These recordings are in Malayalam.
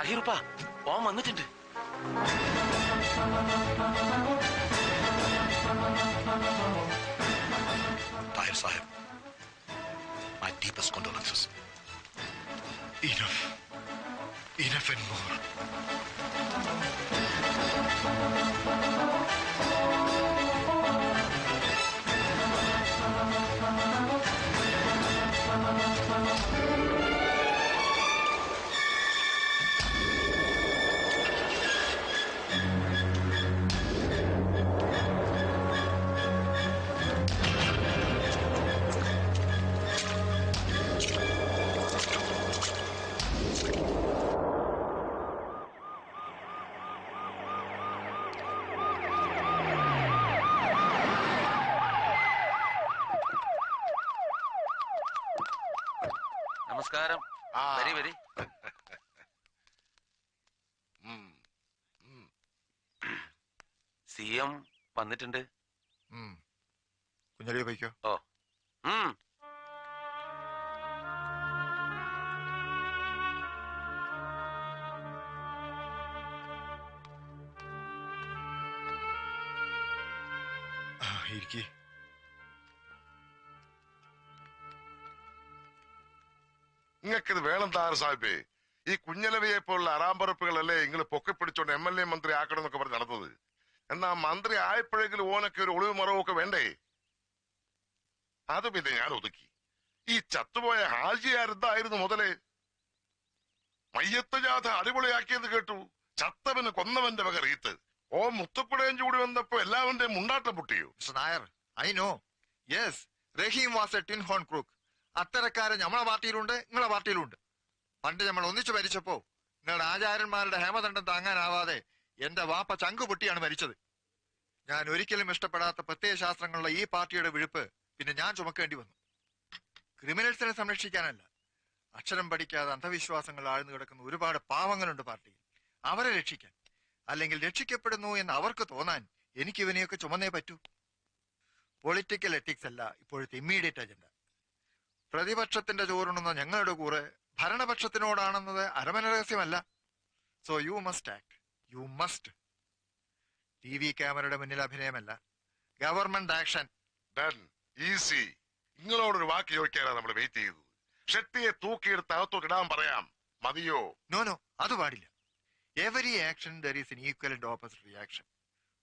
താഹിറുപ്പാ ഓൻ വന്നിട്ടുണ്ട്. Tahir Sahib, my deepest condolences. Enough. Enough and more. നമസ്കാരം. വരി വരി. CM വന്നിട്ടുണ്ട്. കുഞ്ഞടിയെ പോയിക്കോ. ഓ ഇരിക്കേ. നിങ്ങൾക്കിത് വേണം താർ സാഹിബേ. ഈ കുഞ്ഞലവിയെ പോലുള്ള അറാമ്പറപ്പുകളല്ലേ നിങ്ങൾ പൊക്കിപ്പിടിച്ചോണ്ട് MLA മന്ത്രി ആക്കണം എന്നൊക്കെ പറഞ്ഞ് നടന്നത്. എന്നാ മന്ത്രി ആയപ്പോഴെങ്കിലും ഓനൊക്കെ ഒരു ഒളിവ് മറവൊക്കെ വേണ്ടേ? അത് പിന്നെ ഞാൻ ഒതുക്കി. ഈ ചത്തുപോയ ഹാജിയാരെന്തായിരുന്നു മുതലേ? മയ്യത്ത് ജാഥ അടിപൊളിയാക്കിയെന്ന് കേട്ടു. ചത്തവന് കൊന്നവന്റെ വക റീത്ത്. ഓ മുത്തക്കുടയും ചൂടി വന്നപ്പോ എല്ലാവന്റെയും മുണ്ടാട്ടം പൊട്ടിയോ? Nair, I know. Yes, Rahim was a tin horn crook. അത്തരക്കാരെ നമ്മളെ പാർട്ടിയിലുണ്ട്, നിങ്ങളെ പാർട്ടിയിലുണ്ട്. പണ്ട് നമ്മൾ ഒന്നിച്ചു മരിച്ചപ്പോ നിങ്ങളുടെ ആചാര്യന്മാരുടെ ഹേമദണ്ഡം താങ്ങാനാവാതെ എന്റെ വാപ്പ ചങ്കു പൊട്ടിയാണ് മരിച്ചത്. ഞാൻ ഒരിക്കലും ഇഷ്ടപ്പെടാത്ത പ്രത്യയശാസ്ത്രങ്ങളുള്ള ഈ പാർട്ടിയുടെ വിഴുപ്പ് പിന്നെ ഞാൻ ചുമക്കേണ്ടി വന്നു. ക്രിമിനൽസിനെ സംരക്ഷിക്കാനല്ല, അക്ഷരം പഠിക്കാതെ അന്ധവിശ്വാസങ്ങൾ ആഴ്ന്നു കിടക്കുന്ന ഒരുപാട് പാവങ്ങളുണ്ട് പാർട്ടിയിൽ. അവരെ രക്ഷിക്കാൻ, അല്ലെങ്കിൽ രക്ഷിക്കപ്പെടുന്നു എന്ന് അവർക്ക് തോന്നാൻ എനിക്ക് ഇവനെയൊക്കെ ചുമന്നേ പറ്റൂ. പൊളിറ്റിക്കൽ എത്തിക്സ് അല്ല ഇപ്പോഴത്തെ ഇമ്മീഡിയറ്റ് അജണ്ട. പ്രതിപക്ഷത്തിന്റെ ചോറുണെന്ന ഞങ്ങളുടെ കൂറ് ഭരണപക്ഷത്തിനോടാണെന്നത് അരമന രഹസ്യമല്ല. So you must act. You must. TV ക്യാമറയുടെ മുന്നിൽ അഭിനയമല്ല, ഗവൺമെന്റ് ആക്ഷൻ. Done, easy. നിങ്ങളോടൊരു വാക്ക് ചോദിക്കാനാണ് നമ്മൾ വെയിറ്റ് ചെയ്തത്. ഷെട്ടിയെ തൂക്കിയെടുത്ത് അകത്തോട്ട് ഇടാൻ പറയാം. മതിയോ? നോ, അത് പാടില്ല. Every action there is an equal and opposite reaction.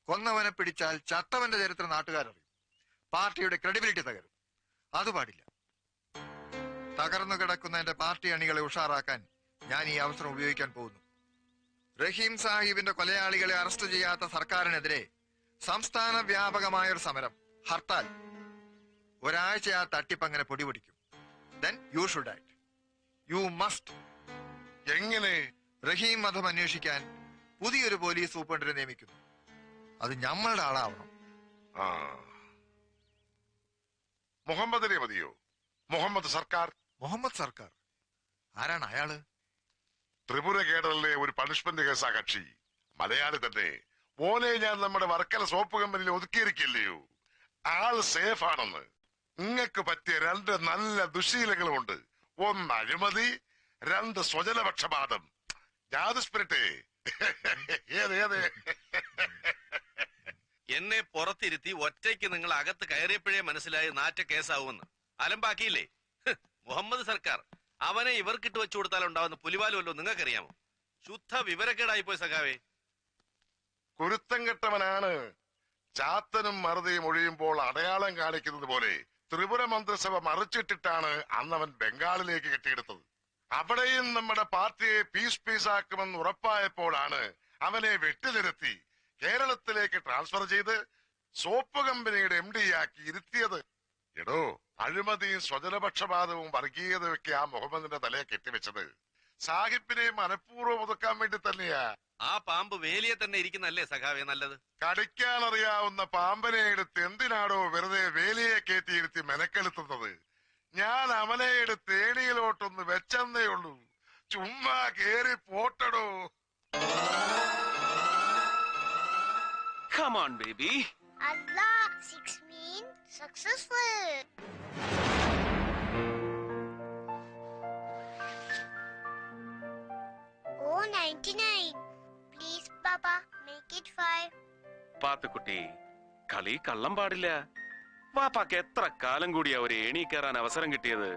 കൊന്നവനെ പിടിച്ചാൽ ചത്തവന്റെ ചരിത്രം നാട്ടുകാരറിയും. പാർട്ടിയുടെ ക്രെഡിബിലിറ്റി തകരും. അത് പാടില്ല. തകർന്നു കിടക്കുന്ന എന്റെ പാർട്ടി അണികളെ ഉഷാറാക്കാൻ ഞാൻ ഈ അവസരം ഉപയോഗിക്കാൻ പോകുന്നു. റഹീം സാഹിബിന്റെ കൊലയാളികളെ അറസ്റ്റ് ചെയ്യാത്ത സർക്കാരിനെതിരെ സംസ്ഥാന വ്യാപകമായൊരു സമരം, ഹർത്താൽ. ഒരാഴ്ച ആ തട്ടിപ്പ് അങ്ങനെ പൊടിപിടിക്കും. Then you should act. You must. എങ്ങനെ? റഹീം വധം അന്വേഷിക്കാൻ പുതിയൊരു പോലീസ് സൂപ്രണ്ടിനെ നിയമിക്കുന്നു. അത് ഞമ്മളുടെ ആളാവണം. മുഹമ്മദ് അലി മതിയോ? മുഹമ്മദ് സർക്കാർ? മുഹമ്മദ് സർക്കാർ ആരാണ് അയാള്? ത്രിപുര കേഡറിലെ ഒരു പണിഷ്മെന്റ് കേസാ കക്ഷി. മലയാളി തന്നെ. ഓനെ ഞാൻ നമ്മുടെ വർക്കല സോപ്പ് കമ്പനിയിൽ ഒതുക്കിയിരിക്കില്ലയോ? ആള് സേഫ് ആണെന്ന്. നിങ്ങൾക്ക് പറ്റിയ 2 നല്ല ദുശീലങ്ങളുമുണ്ട്. 1 അഴിമതി, 2 സ്വജനപക്ഷപാതം. ജാതി സ്പിരിറ്റേ. ഏത് എന്നെ പുറത്തിരുത്തി ഒറ്റയ്ക്ക് നിങ്ങൾ അകത്ത് കയറിയപ്പോഴേ മനസ്സിലായി നാറ്റ കേസാവുമെന്ന്. അലമ്പാക്കിയില്ലേ മുഹമ്മദ് സർക്കാർ. അവനെ ഇവർക്കിട്ട് വെച്ചു കൊടുത്താൽ ഉണ്ടാവുന്ന പുലിവാലുമല്ലോ നിങ്ങൾക്കറിയാമോ? ശുദ്ധ വിവരക്കേടായിപ്പോയി സഖാവേ. കുരുത്തം കെട്ടവനാണ്. ചാത്തനും മറുതയും ഒഴിയുമ്പോൾ അടയാളം കാണിക്കുന്നത് പോലെ ത്രിപുര മന്ത്രിസഭ മറിച്ചിട്ടിട്ടാണ് അന്നവൻ ബംഗാളിലേക്ക് കെട്ടിയെടുത്തത്. അവിടെയും നമ്മുടെ പാർട്ടിയെ പീസാക്കുമെന്ന് ഉറപ്പായപ്പോഴാണ് അവനെ വെട്ടിനിരത്തി കേരളത്തിലേക്ക് ട്രാൻസ്ഫർ ചെയ്ത് സോപ്പ് കമ്പനിയുടെ MD ആക്കി ഇരുത്തിയത്. എടോ, അഴിമതിയും സ്വജനപക്ഷപാതവും വർഗീയതയൊക്കെ ആ മുഹമ്മദിന്റെ തലയെ കെട്ടിവെച്ചത് സാഹിബിനെ മനഃപൂർവ്വം ഒതുക്കാൻ വേണ്ടി തന്നെയാ. ആ പാമ്പ് വേലിയെ തന്നെ ഇരിക്കുന്നല്ലേ സഖാവേ നല്ലത്? കടിക്കാനറിയാവുന്ന പാമ്പനെ എടുത്ത് എന്തിനാടോ വെറുതെ വേലിയെ കയറ്റിയിരുത്തി മെനക്കെടുത്തുന്നത്? ഞാൻ അവനെ എടുത്ത് ഏണിയിലോട്ടൊന്ന് വെച്ചെന്നേ ഉള്ളൂ. ചുമ്മാ കേറി പോട്ടടോ. Come on, baby. Allah, 6 means successful. Oh, 9 99. Please, Papa, make it 5. Pathukutty, കളി കള്ളം പാടില്ല. വാപ്പാക്ക് എത്ര കാലം കൂടിയാ ഒരു ഏണി കയറാൻ അവസരം കിട്ടിയത്?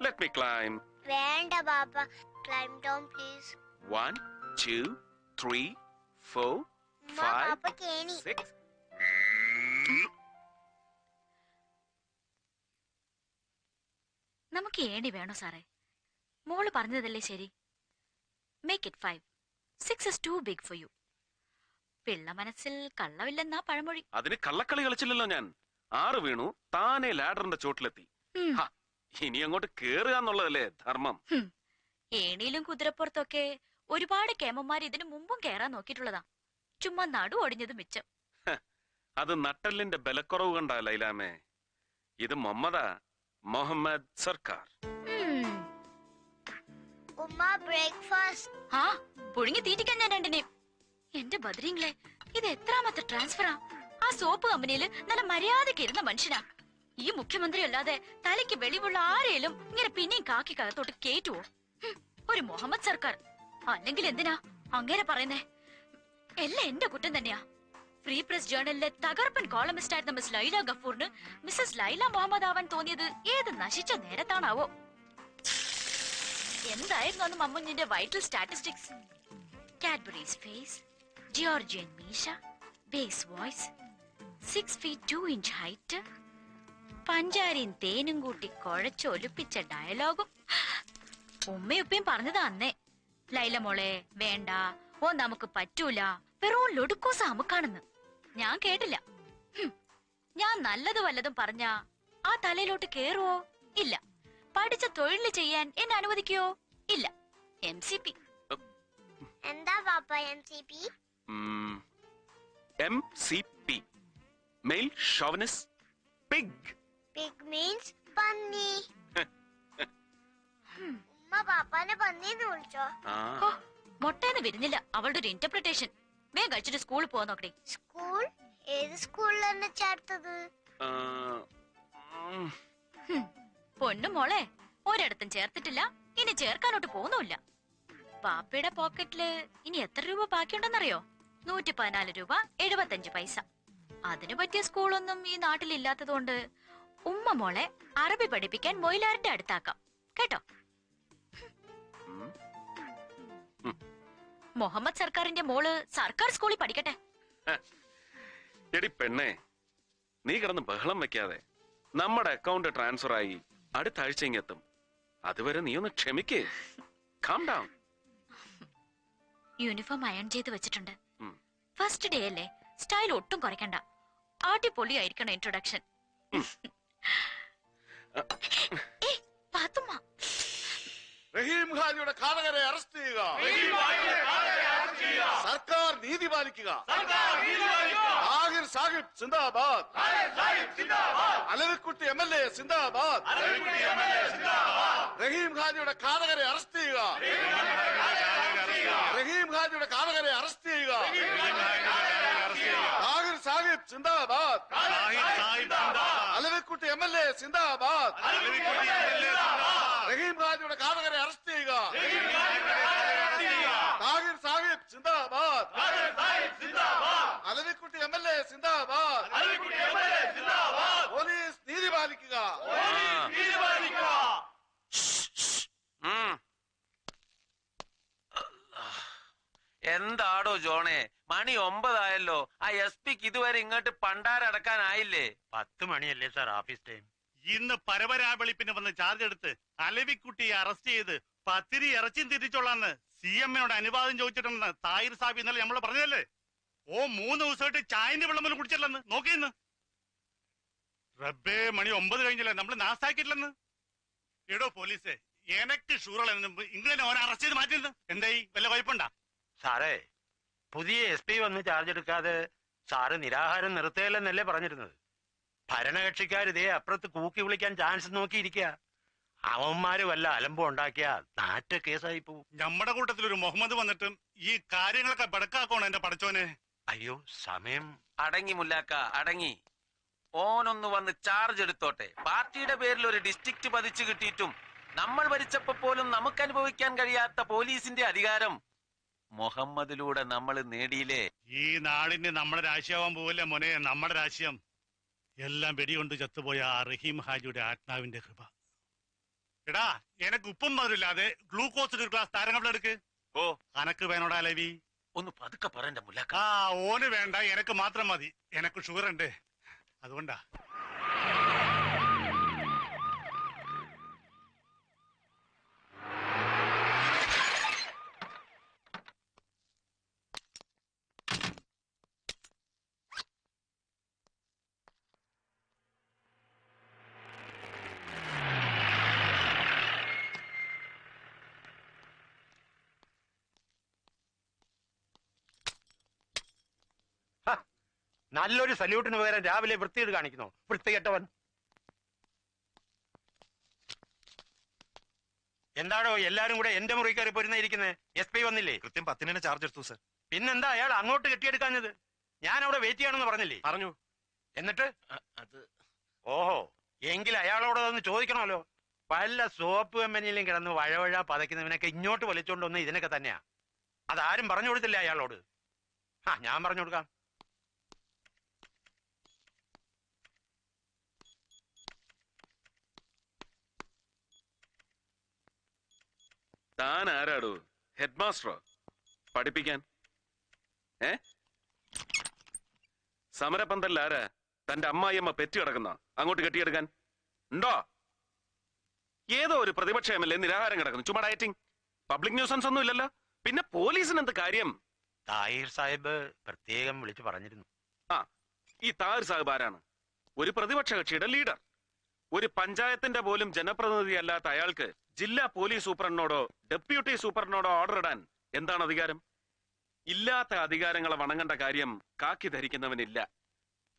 Let me climb. വേണ്ട Papa. Climb down, please. 1 2 3 4 ഉമ്മ, 5 പാപ്പയ്ക്ക് ഏണി. 6. നമുക്ക് ഏണി വേണോ സാറേ? മോള് പറഞ്ഞതല്ലേ ശരി. Make it 5. 6 is too big for you. Pillai മനസ്സിൽ കള്ളമില്ലെന്നാ പഴമൊഴി. അതിന് കള്ളക്കളി കളിച്ചില്ലല്ലോ ഞാൻ. 6 വീണു, താനെ ലാഡറിന്റെ ചോട്ടിലെത്തി. ഉം. ഹ, ഇനി അങ്ങോട്ട് കേറുക എന്നുള്ളതല്ലേ ധർമ്മം. ഏണിയിലും കുതിരപ്പുറത്തൊക്കെ ഒരുപാട് കേമന്മാർ ഇതിനു മുമ്പും കേറാൻ നോക്കിയിട്ടുള്ളതാ. ചുമ്മാ നടു ഒടിഞ്ഞത് മിച്ചം. അത് നട്ടലിന്റെ ബലക്കുറവ് കണ്ടാ ലൈലാമേ. ഇത് മുഹമ്മദ് സർക്കാർ. ഉമ്മ, breakfast. ആ പുഴുങ്ങി തീറ്റിക്കാൻ ഞാൻ രണ്ടിനെയും. എന്റെ ബദ്രീങ്ങളെ, ഇത് എത്രാമത്തെ ട്രാൻസ്ഫറാ? ആ സോപ്പ് കമ്പനിയിൽ നല്ല മര്യാദക്ക് ഇരുന്ന മനുഷ്യനാ. ഈ മുഖ്യമന്ത്രി അല്ലാതെ തലയ്ക്ക് വെളിവുള്ള ആരെയും ഇങ്ങനെ പിന്നെയും കാക്കി കകത്തോട്ട് കേറ്റുവോ? ഒരു മുഹമ്മദ് സർക്കാർ. അല്ലെങ്കിൽ എന്തിനാ അങ്ങനെ പറയുന്നേ? എല്ലാം എന്റെ കുറ്റം തന്നെയാ. ഫ്രീ പ്രസ് ജേർണലിലെ തകർപ്പൻ കോളമിസ്റ്റ് ആയിരുന്ന മിസ് ലൈല ഗഫൂറിന് മിസ്സസ് ലൈല മുഹമ്മദ് ആവാൻ തോന്നിയത് ഏത് നശിച്ച നേരത്താണാവോ? എന്തായിരുന്നു അന്ന് മമ്മുഞ്ഞിന്റെ vital statistics? Cadbury's face, Georgian മീശ, bass voice, 6 feet 2 inch height, പഞ്ചാരിയും തേനും കൂട്ടി കുഴച്ചൊലിപ്പിച്ച ഡയലോഗും. ഉമ്മയുപ്പയും പറഞ്ഞതാ അന്നേ. ലൈല മോളെ വേണ്ട, ഓ നമുക്ക് പറ്റൂല, വെറും ലൊടുക്കോസ അമുക്കാണെന്ന്. ഞാൻ കേട്ടില്ല. ഞാൻ നല്ലത് വല്ലതും പറഞ്ഞ ആ തലയിലോട്ട് കേറുവോ? ഇല്ല. പഠിച്ച തൊഴിൽ ചെയ്യാൻ എന്നെ അനുവദിക്കുവോ? ഇല്ല. MCP. എന്താ പാപ്പ MCP? MCP, male chauvinist pig. Pig means പന്നി. ഉമ്മ പാപ്പാനെ പന്നിന്ന് വിളിച്ചോ? ഓ, മൊട്ടേന്ന് വരുന്നില്ല അവളുടെ ഒരു ഇന്റർപ്രിട്ടേഷൻ. വേഗം കഴിച്ചിട്ട് സ്കൂളിൽ പോവാൻ നോക്കണേ. സ്കൂൾ? ഏത് സ്കൂളിലാണ് ചേർത്തത്? പൊന്നു മോളെ, ഒരിടത്തും ചേർത്തിട്ടില്ല, ഇനി ചേർക്കാനോട്ട് പോകുന്നുമില്ല. പാപ്പയുടെ പോക്കറ്റില് ഇനി എത്ര രൂപ ബാക്കിയുണ്ടെന്നറിയോ? 114 രൂപ 75 പൈസ. അതിനു പറ്റിയ സ്കൂളൊന്നും ഈ നാട്ടിലില്ലാത്തതുകൊണ്ട് ഉമ്മ മോളെ അറബി പഠിപ്പിക്കാൻ മൊയിലാറിന്റെ അടുത്താക്കാം കേട്ടോ. മുഹമ്മദ് സർക്കാരിന്റെ മോള് സർക്കാർ സ്കൂളിൽ പഠിക്കട്ടെ. എടി പെണ്ണേ, നീ കിടന്ന് ബഹളം വെക്കാതെ. നമ്മുടെ അക്കൗണ്ട് ട്രാൻസ്ഫർ ആയി അടുത്ത ആഴ്ച ഇങ്ങെത്തും. അതുവരെ നീ ഒന്ന് ക്ഷമിക്കേ. Calm down. യൂണിഫോം അയൺ ചെയ്ത് വെച്ചിട്ടുണ്ട്. ഫസ്റ്റ് ഡേ അല്ലേ, സ്റ്റൈൽ ഒട്ടും കുറയ്ക്കണ്ട. അടിപൊളിയായിരിക്കണം ഇൻട്രൊഡക്ഷൻ. പാത്തുമ്മ, റഹീം ഖാനിയുടെ ഘാതകരെ അറസ്റ്റ് ചെയ്യുക. സർക്കാർ നീതി പാലിക്കുക. ആഹിർ സാഹിബ് സിന്ദാബാദ്. അലവിക്കുട്ടി MLA സിന്ദാബാദ്. റഹീം ഖാനിയുടെ ഘാതകരെ അറസ്റ്റ് ചെയ്യുക. റഹീം ഖാനിയുടെ ഘാതകരെ അറസ്റ്റ് ചെയ്യുക. ആഹിർ സാഹിബ് സിന്ദാബാദ്. അലവിക്കുട്ടി MLA സിന്ദാബാദ്. റഹീം ഖാനിയുടെ ഘാതകരെ അറസ്റ്റ് ചെയ്യുക. താഹിർ സാഹിബ് സിന്ദാബാദ്. അലവിക്കുട്ടി MLA സിന്ദാബാദ്. പോലീസ് നീതി പാലിക്കുക. എന്താടോ ജോണേ, മണി 9 ആയല്ലോ. ആ SP-ക്ക് ഇതുവരെ ഇങ്ങോട്ട് പണ്ടാരടക്കാനായില്ലേ? 10 മണിയല്ലേ സാർ ഓഫീസ് ടൈം? ഇന്ന് പരപരാവെളിപ്പിന് വന്ന് ചാർജ് എടുത്ത് അലവിക്കുട്ടിയെ അറസ്റ്റ് ചെയ്ത് പത്തിരി ഇറച്ചിയും തിരിച്ചോളാന്ന് CMയോട് അനുവാദം ചോദിച്ചിട്ടുണ്ടെന്ന് താഹിർ സാഹിബ് ഇന്നലെ നമ്മള് പറഞ്ഞതല്ലേ? ഓ 3 ദിവസമായിട്ട് ചായന്റെ വെള്ളം പോലും കുടിച്ചില്ലെന്ന് നോക്കിയെന്ന്. റബ്ബേ, മണി 9 കഴിഞ്ഞില്ല, നമ്മള് നാസ്താക്കിയിട്ടില്ലെന്ന്. എടോ പോലീസേ, എനക്ക് ഷൂറുള്ള ഇങ്ങനെ ഓനെ അറസ്റ്റ് ചെയ്ത് മാറ്റിയെന്ന് എന്തായി? വല്ല കുഴപ്പമുണ്ടാ? സാറേ, പുതിയ SP വന്ന് ചാർജ് എടുക്കാതെ സാറ് നിരാഹാരം നിർത്തുകയല്ലെന്നല്ലേ പറഞ്ഞിരുന്നത്? ഭരണകക്ഷിക്കാർ ഇതേ അപ്പുറത്ത് കൂക്കി വിളിക്കാൻ ചാൻസ് നോക്കിയിരിക്കുക. അവന്മാര് വല്ല അലമ്പം ഉണ്ടാക്കിയ നാറ്റ കേസായി പോവും. നമ്മുടെ കൂട്ടത്തിൽ ഒരു മുഹമ്മദ് വന്നിട്ടും ഈ കാര്യങ്ങളൊക്കെ ബടക്കാക്കോണം എന്റെ പടച്ചോനെ. അയ്യോ, സമയം. അടങ്ങി മുല്ലാക്ക, അടങ്ങി. ഓനൊന്ന് വന്ന് ചാർജ് എടുത്തോട്ടെ. പാർട്ടിയുടെ പേരിൽ ഒരു ഡിസ്ട്രിക്ട് പതിച്ചു കിട്ടിയിട്ടും നമ്മൾ ഭരിച്ചപ്പോ പോലും നമുക്ക് അനുഭവിക്കാൻ കഴിയാത്ത പോലീസിന്റെ അധികാരം മുഹമ്മദിലൂടെ നമ്മൾ നേടിയില്ലേ. ഈ നാടിന് നമ്മുടെ രാശിയാവാൻ പോവല്ലേ മോനെ, നമ്മുടെ രാശിയം. എല്ലാം വെടികൊണ്ട് ചത്തുപോയ ആ റഹീം ഹാജിയുടെ ആത്മാവിന്റെ കൃപ. എടാ, എനക്ക് ഉപ്പും മധുരില്ലാതെ ഗ്ലൂക്കോസ് ഒരു ഗ്ലാസ് താരങ്ങളെടുക്ക്. ഓ, അനക്ക് വേണോടാ ലവി? ഒന്ന് പതുക്കെ പറയണ്ട മുല്ലാക്ക. ആ, ഓന് വേണ്ട, എനക്ക് മാത്രം മതി. എനക്ക് ഷുഗർ ഉണ്ട്, അതുകൊണ്ടാ. നല്ലൊരു സല്യൂട്ടിന് പകരം രാവിലെ വൃത്തിയോട് കാണിക്കുന്നു, വൃത്തികെട്ടവൻ. എന്താണോ എല്ലാരും കൂടെ എന്റെ മുറി കയറി പോരുന്നിരിക്കുന്നത്? SP വന്നില്ലേ? കൃത്യം 10 ചാർജ് എടുത്തു സർ. പിന്നെന്താ അയാൾ അങ്ങോട്ട് കെട്ടിയെടുക്കാഞ്ഞത്? ഞാൻ അവിടെ വെയിറ്റ് ചെയ്യണമെന്ന് പറഞ്ഞില്ലേ? പറഞ്ഞു. എന്നിട്ട് അത് ഓഹോ, എങ്കിൽ അയാളോട് അതൊന്ന് ചോദിക്കണമല്ലോ. പല സോപ്പ് കമ്പനിയിലും കിടന്ന് വഴവഴ പതയ്ക്കുന്നവനൊക്കെ ഇങ്ങോട്ട് വലിച്ചോണ്ട് വന്ന് ഇതിനൊക്കെ തന്നെയാ. അതാരും പറഞ്ഞു കൊടുത്തില്ല അയാളോട്. ഞാൻ പറഞ്ഞു കൊടുക്കാം. താൻ ആരാടോ? ഹെഡ് മാസ്റ്ററോ? പഠിപ്പിക്കാൻ? സമരപന്തലിൽ ആരാ? തന്റെ അമ്മായിയമ്മ പെറ്റി കിടക്കുന്ന അങ്ങോട്ട് കെട്ടിയെടുക്കാൻ ഉണ്ടോ? ഏതോ ഒരു പ്രതിപക്ഷ MLA നിരാഹാരം കിടക്കുന്നു, ചുമ്മാ ഡയറ്റിംഗ്. പബ്ലിക് ന്യൂസൻസ് ഒന്നും ഇല്ലല്ലോ, പിന്നെ പോലീസിന് എന്ത് കാര്യം? താഹിർ സാഹിബ് പ്രത്യേകം വിളിച്ചു പറഞ്ഞിരുന്നു. ഈ താഹിർ സാഹിബ് ആരാണ്? ഒരു പ്രതിപക്ഷ കക്ഷിയുടെ ലീഡർ. ഒരു പഞ്ചായത്തിന്റെ പോലും ജനപ്രതിനിധി അല്ലാത്ത അയാൾക്ക് ജില്ലാ പോലീസ് സൂപ്രണ്ടിനോടോ ഡെപ്യൂട്ടി സൂപ്രണ്ടിനോടോ ഓർഡർ ഇടാൻ എന്താണ് അധികാരം? ഇല്ലാത്ത അധികാരങ്ങളെ വണങ്ങേണ്ട കാര്യം കാക്കി ധരിക്കുന്നവനില്ല.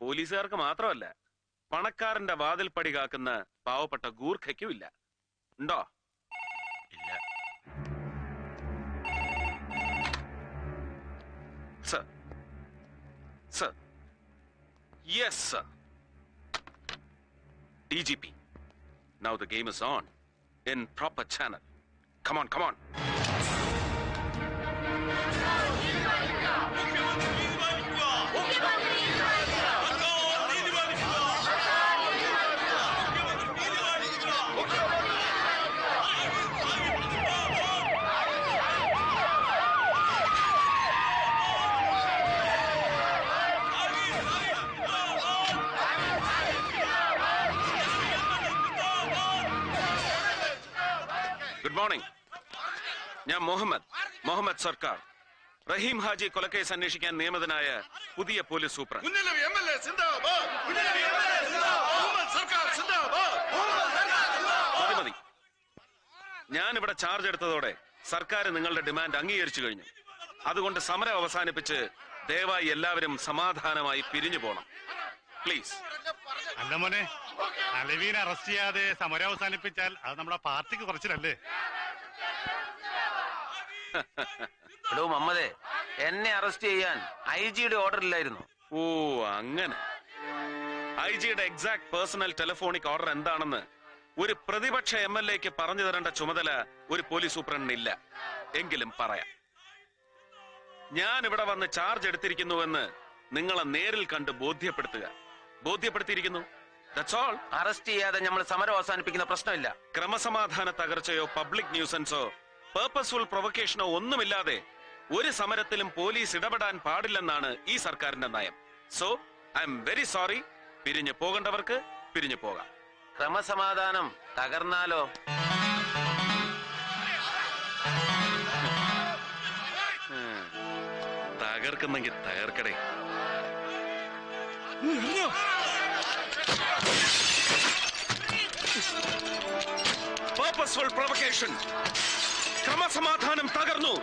പോലീസുകാർക്ക് മാത്രമല്ല, പണക്കാരന്റെ വാതിൽപ്പടി കാക്കുന്ന പാവപ്പെട്ട ഗൂർഖയ്ക്കും ഇല്ല. ഉണ്ടോ? ഇല്ല. Sir, sir, yes sir. DGP, now the game is on in proper channel. Come on, come on. Good morning. ഞാൻ മുഹമ്മദ് സർക്കാർ, റഹീം ഹാജി കൊലക്കേസ് അന്വേഷിക്കാൻ നിയമിതനായ പുതിയ പോലീസ് സൂപ്രണ്ട്. മതി. ഞാൻ ഇവിടെ ചാർജ് എടുത്തതോടെ സർക്കാർ നിങ്ങളുടെ ഡിമാൻഡ് അംഗീകരിച്ചു കഴിഞ്ഞു. അതുകൊണ്ട് സമരം അവസാനിപ്പിച്ച് ദയവായി എല്ലാവരും സമാധാനമായി പിരിഞ്ഞു പോണം, പ്ലീസ്. അല്ല മോനെ, അലവീനെ അറസ്റ്റ് ചെയ്യാതെ സമരം അവസാനിപ്പിച്ചാൽ അത് നമ്മുടെ പാർട്ടിക്ക് കുറച്ചിലല്ലേ? എടോ മമ്മദേ, എന്നെ അറസ്റ്റ് ചെയ്യാൻ IG-യുടെ ഓർഡർ ഇല്ലായിരുന്നു. ഓ, അങ്ങനെ. IG-യുടെ എക്സാക്ട് പേഴ്സണൽ ടെലിഫോണിക് ഓർഡർ എന്താണെന്ന് ഒരു പ്രതിപക്ഷ MLA-ക്ക് പറഞ്ഞു തരേണ്ട ചുമതല ഒരു പോലീസ് സൂപ്രണ്ടിനില്ല. എങ്കിലും പറയാം. ഞാൻ ഇവിടെ വന്ന് ചാർജ് എടുത്തിരിക്കുന്നുവെന്ന് നിങ്ങളെ നേരിൽ കണ്ട് ബോധ്യപ്പെടുത്തിയിരിക്കുന്നു. That's all. അറസ്റ്റ് ചെയ്യാതെ നമ്മൾ സമരം അവസാനിപ്പിക്കുന്ന പ്രശ്നമില്ല. ക്രമസമാധാന തകർച്ചയോ പബ്ലിക് ന്യൂസൻസോ പേർപ്പസ്ഫുൾ പ്രൊവക്കേഷനോ ഒന്നുമില്ലാതെ ഒരു സമരത്തിലും പോലീസ് ഇടപെടാൻ പാടില്ലെന്നാണ് ഈ സർക്കാരിന്റെ നയം. So I am very sorry. പിരിഞ്ഞു പോകേണ്ടവർക്ക് പിരിഞ്ഞു പോകാം. ക്രമസമാധാനം തകർന്നാലോ? തകർക്കുന്നെങ്കിൽ തകർക്കടേ. Purposeful provocation. ക്രമസമാധാനം തകർന്നു.